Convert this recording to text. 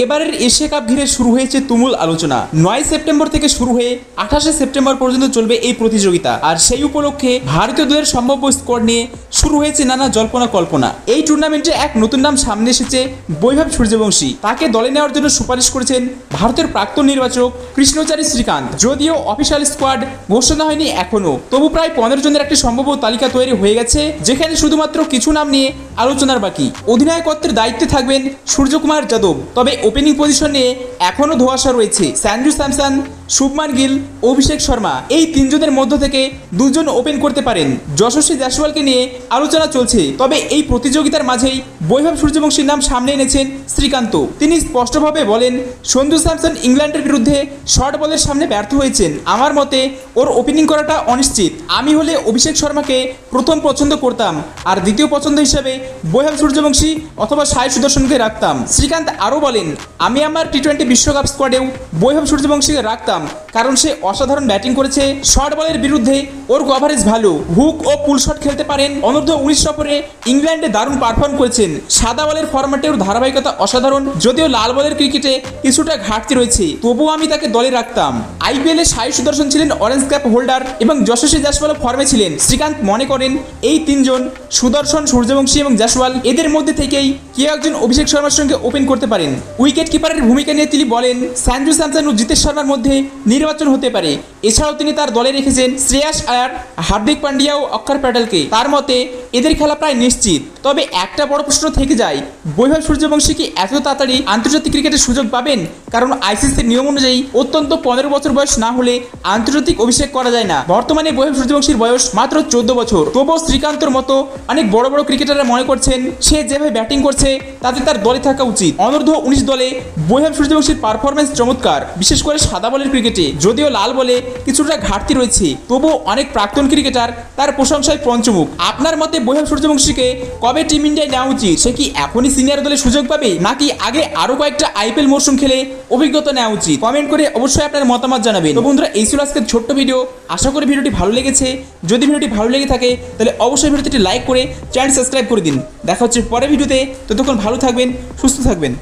এবারের Asia cup ঘিরে শুরু হয়েছে তুমুল আলোচনা। 9 সেপ্টেম্বর থেকে শুরু হয়ে 28 সেপ্টেম্বর পর্যন্ত চলবে এই প্রতিযোগিতা। আর সেই উপলক্ষে ভারতীয় দলের সম্ভাব্য স্কোয়াড নিয়ে শুরু হয়েছে নানা জল্পনা কল্পনা। এই টুর্নামেন্টে এক নতুন নাম সামনে এসেছে, বৈভব সূর্যবংশী। তাকে দলে নেওয়ার জন্য সুপারিশ করেছেন ভারতের প্রাক্তন নির্বাচক কৃষ্ণচারী শ্রীকান্ত। যদিও অফিসিয়াল স্কোয়াড ঘোষণা হয়নি এখনো, তবু প্রায় 15 জনের একটি সম্ভাব্য তালিকা তৈরি হয়ে গেছে, যেখানে শুধুমাত্র কিছু নাম নিয়ে আলোচনার বাকি। অধিনায়কত্বের দায়িত্বে থাকবেন সূর্যকুমার যাদব, তবে ওপেনিং পজিশন নিয়ে এখনও ধোঁয়াশা রয়েছে। সঞ্জু স্যামসন, শুভমান গিল, অভিষেক শর্মা, এই তিনজনের মধ্য থেকে দুজন ওপেন করতে পারেন। যশস্বী জয়সওয়ালকে নিয়ে আলোচনা চলছে, তবে এই প্রতিযোগিতার মাঝেই বৈভব সূর্যবংশীর নাম সামনে এনেছেন শ্রীকান্ত। তিনি স্পষ্টভাবে বলেন, সঞ্জু স্যামসন ইংল্যান্ডের বিরুদ্ধে শর্ট বলের সামনে ব্যর্থ হয়েছেন। আমার মতে ওর ওপেনিং করাটা অনিশ্চিত। আমি হলে অভিষেক শর্মাকে প্রথম পছন্দ করতাম, আর দ্বিতীয় পছন্দ হিসেবে বৈভব সূর্যবংশী অথবা সাই সুদর্শনকে রাখতাম। শ্রীকান্ত আরও বলেন, আমি আমার টি-20 বিশ্বকাপ স্কোয়াডেও বৈভব সূর্যবংশীকে রাখতাম, কারণ সে অসাধারণ ব্যাটিং করেছে। শর্ট বলের বিরুদ্ধে ওর কভারেজ ভালো, হুক ও পুল শট খেলতে পারেন। অনূর্ধ্ব 19 সফরে ইংল্যান্ডে দারুণ পারফর্ম করেছেন। সাদা বলের ফরম্যাটে ওর ধারাবাহিকতা অসাধারণ। যদিও লাল বলের ক্রিকেটে কিছুটা ঘাটতি রয়েছে, তবুও আমি তাকে দলে রাখতাম। আইপিএলে সাই সুদর্শন ছিলেন অরেঞ্জ ক্যাপ হোল্ডার এবং যশস্বী জয়সওয়াল ফর্মে ছিলেন। শ্রীকান্ত মনে করেন, এই তিনজন সুদর্শন, সূর্যবংশী এবং জয়সওয়াল, এদের মধ্যে থেকেই কেউ একজন অভিষেক শর্মার সঙ্গে ওপেন করতে পারেন। উইকেট কিপারের ভূমিকা নিয়ে তিনি বলেন, সঞ্জু স্যামসন ও জিতেশ শর্মার মধ্যে নির্বাচন হতে পারে। এছাড়াও তিনি তার দলে রেখেছেন শ্রেয়াস আয়ার, হার্দিক পান্ডিয়া ও অক্ষর প্যাটেলকে। তার মতে এদের খেলা প্রায় নিশ্চিত। তবে একটা বড় প্রশ্ন থেকে যায়, বৈভব সূর্যবংশী কি এত তাড়াতাড়ি আন্তর্জাতিক ক্রিকেটের সুযোগ পাবেন? কারণ আইসিসির নিয়ম অনুযায়ী অত্যন্ত 15 বছর বয়স না হলে আন্তর্জাতিক অভিষেক করা যায় না। বর্তমানে বৈভব সূর্যবংশীর বয়স মাত্র 14 বছর। তবুও শ্রীকান্তর মতো অনেক বড় বড় ক্রিকেটাররা মনে করছেন, সে যেভাবে ব্যাটিং করছে তাতে তার দলে থাকা উচিত। অনূর্ধ্ব 19 দলে বৈভব সূর্যবংশীর পারফরমেন্স চমৎকার, বিশেষ করে সাদা বলের ক্রিকেটে। যদিও লাল বলে কিছুটা ঘাটতি রয়েছে, তবুও অনেক প্রাক্তন ক্রিকেটার তার প্রশংসায় পঞ্চমুখ। আপনার মতে বৈভব সূর্যবংশীকে কবে টিম ইন্ডিয়ায় নেওয়া উচিত? সে কি এখনই সিনিয়র দলে সুযোগ পাবে, নাকি আগে আরো কয়েকটা আইপিএল মরশুম খেলে অভিজ্ঞতা নেওয়া উচিত? কমেন্ট করে অবশ্যই আপনার মতামত জানাবেন। তো বন্ধুরা, এই ছিল আজকের ছোট্ট ভিডিও। আশা করি ভিডিওটি ভালো লেগেছে। যদি ভিডিওটি ভালো লেগে থাকে তাহলে অবশ্যই ভিডিওটি লাইক করে চ্যানেল সাবস্ক্রাইব করে দিন। দেখা হচ্ছে পরের ভিডিওতে। ততক্ষণ ভালো থাকবেন, সুস্থ থাকবেন।